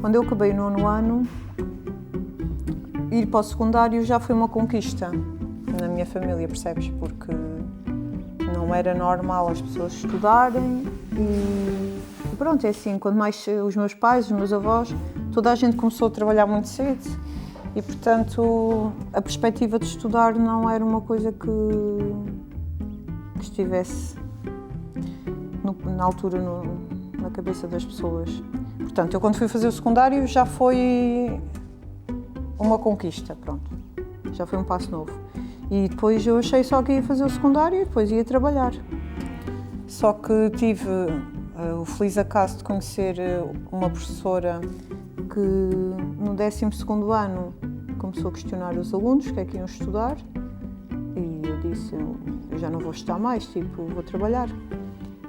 Quando eu acabei o 9º ano, ir para o secundário já foi uma conquista na minha família, percebes? Porque não era normal as pessoas estudarem e pronto, é assim, quando mais os meus pais, os meus avós, toda a gente começou a trabalhar muito cedo e, portanto, a perspectiva de estudar não era uma coisa que estivesse na altura na cabeça das pessoas. Portanto, eu quando fui fazer o secundário já foi uma conquista, pronto, já foi um passo novo. E depois eu achei só que ia fazer o secundário e depois ia trabalhar. Só que tive o feliz acaso de conhecer uma professora que no 12º ano começou a questionar os alunos que é que iam estudar e eu disse, eu já não vou estudar mais, tipo, vou trabalhar.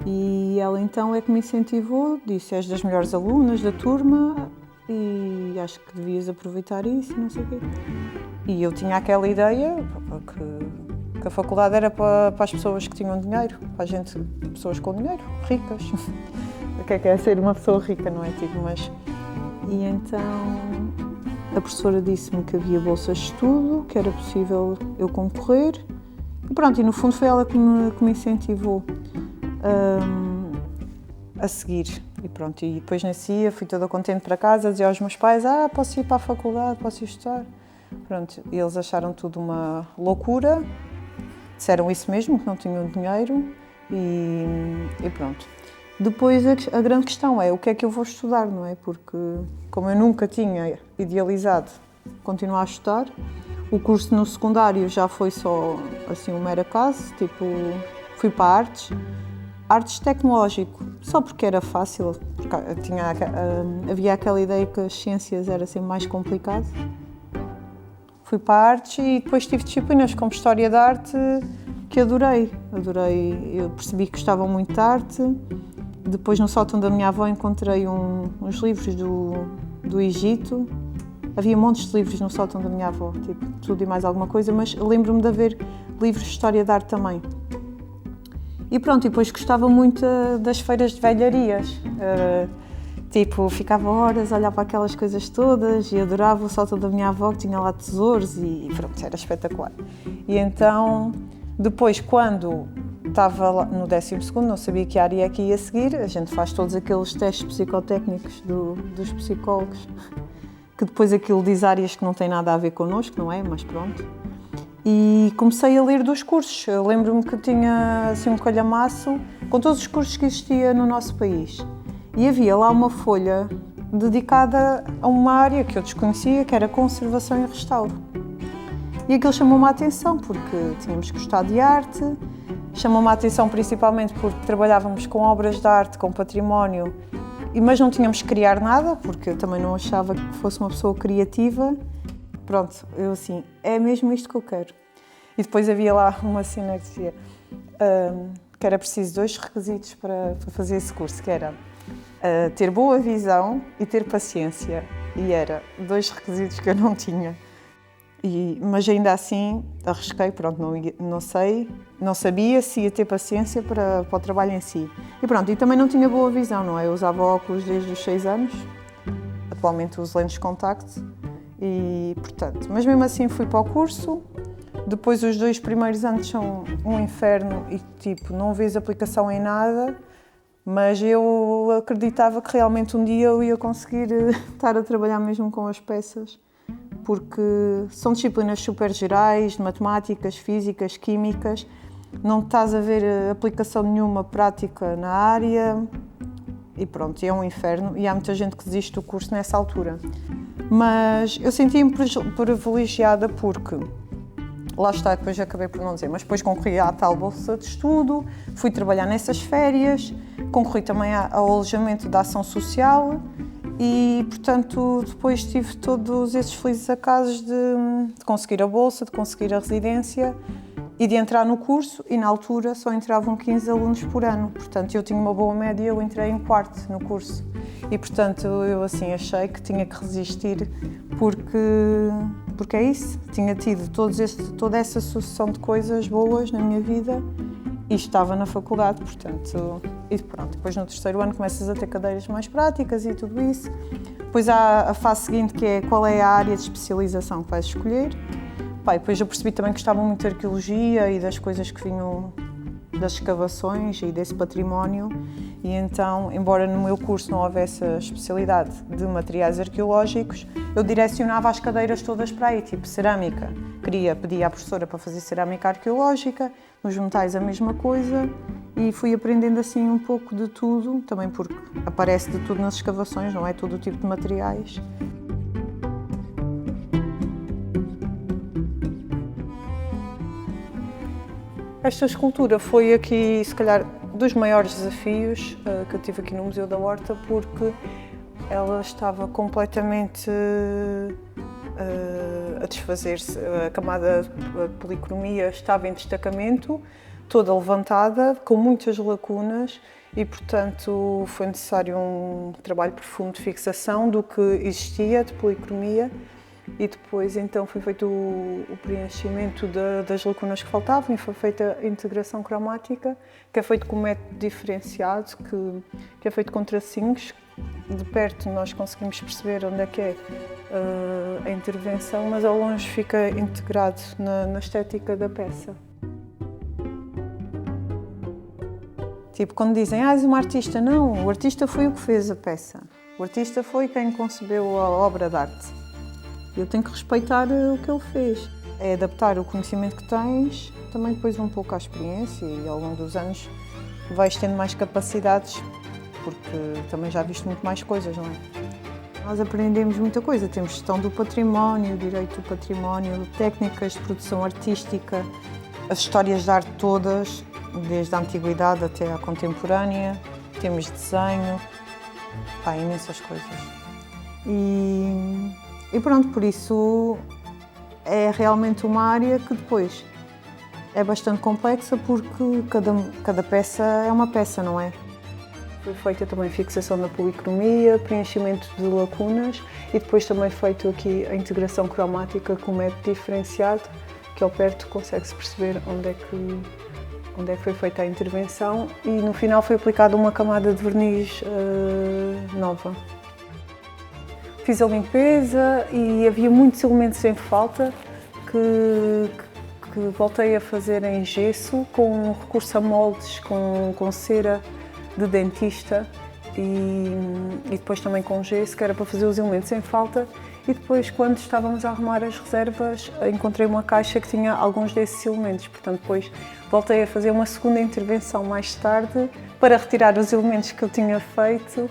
E ela então é que me incentivou, disse, és das melhores alunas da turma e acho que devias aproveitar isso, não sei o quê. E eu tinha aquela ideia que a faculdade era para as pessoas que tinham dinheiro, para a gente, pessoas com dinheiro, ricas. O que é ser uma pessoa rica, não é? Tipo, mas... E então a professora disse-me que havia bolsas de estudo, que era possível eu concorrer. E pronto, e no fundo foi ela que me incentivou a seguir. E pronto, e depois nesse dia fui toda contente para casa, dizia aos meus pais, posso ir para a faculdade, posso ir estudar. Pronto, e eles acharam tudo uma loucura, disseram isso mesmo, que não tinham dinheiro e pronto. Depois a grande questão é o que é que eu vou estudar, não é? Porque como eu nunca tinha idealizado continuar a estudar, o curso no secundário já foi só assim um mero acaso, tipo, fui para artes tecnológico, só porque era fácil, porque havia aquela ideia que as ciências era sempre mais complicado. Fui para artes e depois tive disciplinas como História da Arte que adorei. Eu percebi que gostava muito de arte. Depois no sótão da minha avó encontrei uns livros do Egito. Havia montes de livros no sótão da minha avó, tipo tudo e mais alguma coisa, mas lembro-me de haver livros de História da Arte também. E pronto, e depois gostava muito das feiras de velharias. Tipo, ficava horas a olhar para aquelas coisas todas e adorava o sótão da minha avó que tinha lá tesouros e pronto, era espetacular. E então, depois, quando estava lá no 12º, não sabia que área é que ia seguir, a gente faz todos aqueles testes psicotécnicos dos psicólogos, que depois aquilo diz áreas que não têm nada a ver connosco, não é? Mas pronto. E comecei a ler dos cursos. Eu lembro-me que tinha assim um calhamaço com todos os cursos que existia no nosso país. E havia lá uma folha dedicada a uma área que eu desconhecia, que era conservação e restauro. E aquilo chamou-me a atenção, porque tínhamos gostado de arte, chamou-me a atenção principalmente porque trabalhávamos com obras de arte, com património, mas não tínhamos que criar nada, porque eu também não achava que fosse uma pessoa criativa. Pronto, eu assim, é mesmo isto que eu quero. E depois havia lá uma cena que dizia que era preciso 2 requisitos para fazer esse curso, que era ter boa visão e ter paciência. E era 2 requisitos que eu não tinha. Mas ainda assim arrisquei, pronto, não sabia se ia ter paciência para o trabalho em si. E pronto, e também não tinha boa visão, não é? Eu usava óculos desde os 6 anos, atualmente uso lentes de contacto. E, portanto, mas mesmo assim fui para o curso, depois os 2 primeiros anos são um inferno e tipo, não vês aplicação em nada, mas eu acreditava que realmente um dia eu ia conseguir estar a trabalhar mesmo com as peças, porque são disciplinas super gerais, de matemáticas, físicas, químicas, não estás a ver aplicação nenhuma prática na área e pronto, é um inferno e há muita gente que desiste do curso nessa altura. Mas eu senti-me privilegiada porque, lá está, depois acabei por não dizer, mas depois concorri à tal bolsa de estudo, fui trabalhar nessas férias, concorri também ao alojamento da ação social e, portanto, depois tive todos esses felizes acasos de conseguir a bolsa, de conseguir a residência e de entrar no curso e, na altura, só entravam 15 alunos por ano. Portanto, eu tinha uma boa média, eu entrei em 4º no curso. E, portanto, eu assim achei que tinha que resistir porque é isso. Tinha tido toda essa sucessão de coisas boas na minha vida e estava na faculdade, portanto, e pronto. Depois no 3º ano começas a ter cadeiras mais práticas e tudo isso. Depois há a fase seguinte, que é qual é a área de especialização que vais escolher. Pá, e depois eu percebi também que gostava muito de arqueologia e das coisas que vinham das escavações e desse património. E então, embora no meu curso não houvesse a especialidade de materiais arqueológicos, eu direcionava as cadeiras todas para aí, tipo cerâmica. Pedia à professora para fazer cerâmica arqueológica, nos metais a mesma coisa, e fui aprendendo assim um pouco de tudo, também porque aparece de tudo nas escavações, não é? Todo o tipo de materiais. Esta escultura foi aqui, se calhar, dos maiores desafios que eu tive aqui no Museu da Horta, porque ela estava completamente a desfazer-se. A camada de policromia estava em destacamento, toda levantada, com muitas lacunas e, portanto, foi necessário um trabalho profundo de fixação do que existia de policromia. E depois, então, foi feito o preenchimento das lacunas que faltavam e foi feita a integração cromática, que é feito com um método diferenciado, que é feito com tracinhos. De perto nós conseguimos perceber onde é que é a intervenção, mas ao longe fica integrado na estética da peça. Tipo, quando dizem, és uma artista, não, o artista foi o que fez a peça. O artista foi quem concebeu a obra de arte. Eu tenho que respeitar o que ele fez. É adaptar o conhecimento que tens, também depois um pouco à experiência e ao longo dos anos vais tendo mais capacidades, porque também já viste muito mais coisas, não é? Nós aprendemos muita coisa, temos gestão do património, direito do património, técnicas de produção artística, as histórias de arte todas, desde a antiguidade até à contemporânea, temos desenho, pá, imensas coisas. E pronto, por isso é realmente uma área que depois é bastante complexa porque cada peça é uma peça, não é? Foi feita também fixação da policromia, preenchimento de lacunas e depois também feito aqui a integração cromática com um método diferenciado, que ao perto consegue-se perceber onde é que foi feita a intervenção e no final foi aplicada uma camada de verniz nova. Fiz a limpeza e havia muitos elementos em falta que voltei a fazer em gesso, com recurso a moldes, com cera de dentista e depois também com gesso, que era para fazer os elementos em falta. E depois, quando estávamos a arrumar as reservas, encontrei uma caixa que tinha alguns desses elementos. Portanto, depois voltei a fazer uma segunda intervenção mais tarde para retirar os elementos que eu tinha feito,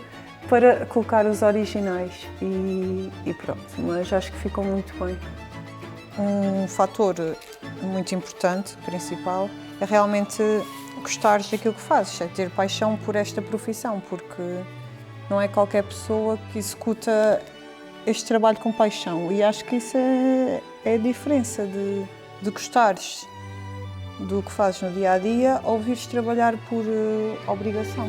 para colocar os originais e pronto, mas acho que ficou muito bem. Um fator muito importante, principal, é realmente gostares daquilo que fazes, é ter paixão por esta profissão, porque não é qualquer pessoa que executa este trabalho com paixão e acho que isso é a diferença de gostares do que fazes no dia-a-dia ou vires trabalhar por obrigação.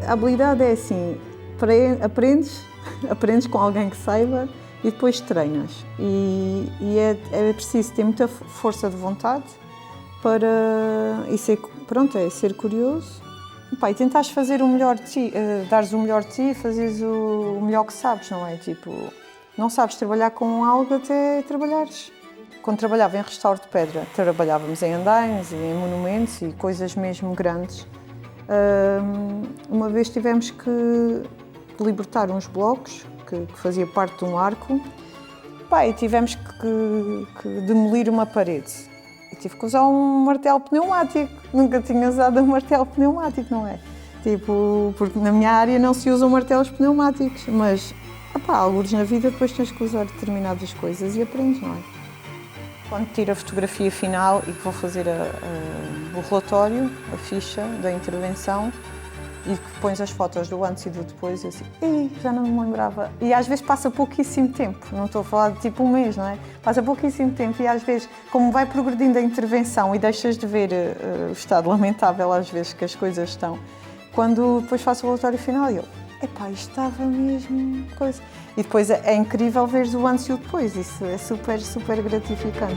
A habilidade é assim, aprendes com alguém que saiba e depois treinas. E é preciso ter muita força de vontade e ser curioso. E tentares fazer o melhor de ti, dares o melhor de ti e fazeres o melhor que sabes, não é? Tipo, não sabes trabalhar com algo até trabalhares. Quando trabalhava em restauro de pedra, trabalhávamos em andaimes, em monumentos e coisas mesmo grandes. Uma vez tivemos que libertar uns blocos que fazia parte de um arco e tivemos que demolir uma parede e tive que usar um martelo pneumático. Nunca tinha usado um martelo pneumático, não é? Tipo, porque na minha área não se usam martelos pneumáticos, mas alguns na vida depois tens que usar determinadas coisas e aprendes, não é? Quando tiro a fotografia final e que vou fazer o relatório, a ficha da intervenção e que pões as fotos do antes e do depois, eu assim, já não me lembrava. E às vezes passa pouquíssimo tempo, não estou a falar de tipo um mês, não é? Passa pouquíssimo tempo e às vezes, como vai progredindo a intervenção e deixas de ver o estado lamentável às vezes que as coisas estão, quando depois faço o relatório final, eu, isto estava mesmo coisa. E depois é incrível ver o antes e o depois, isso é super, super gratificante.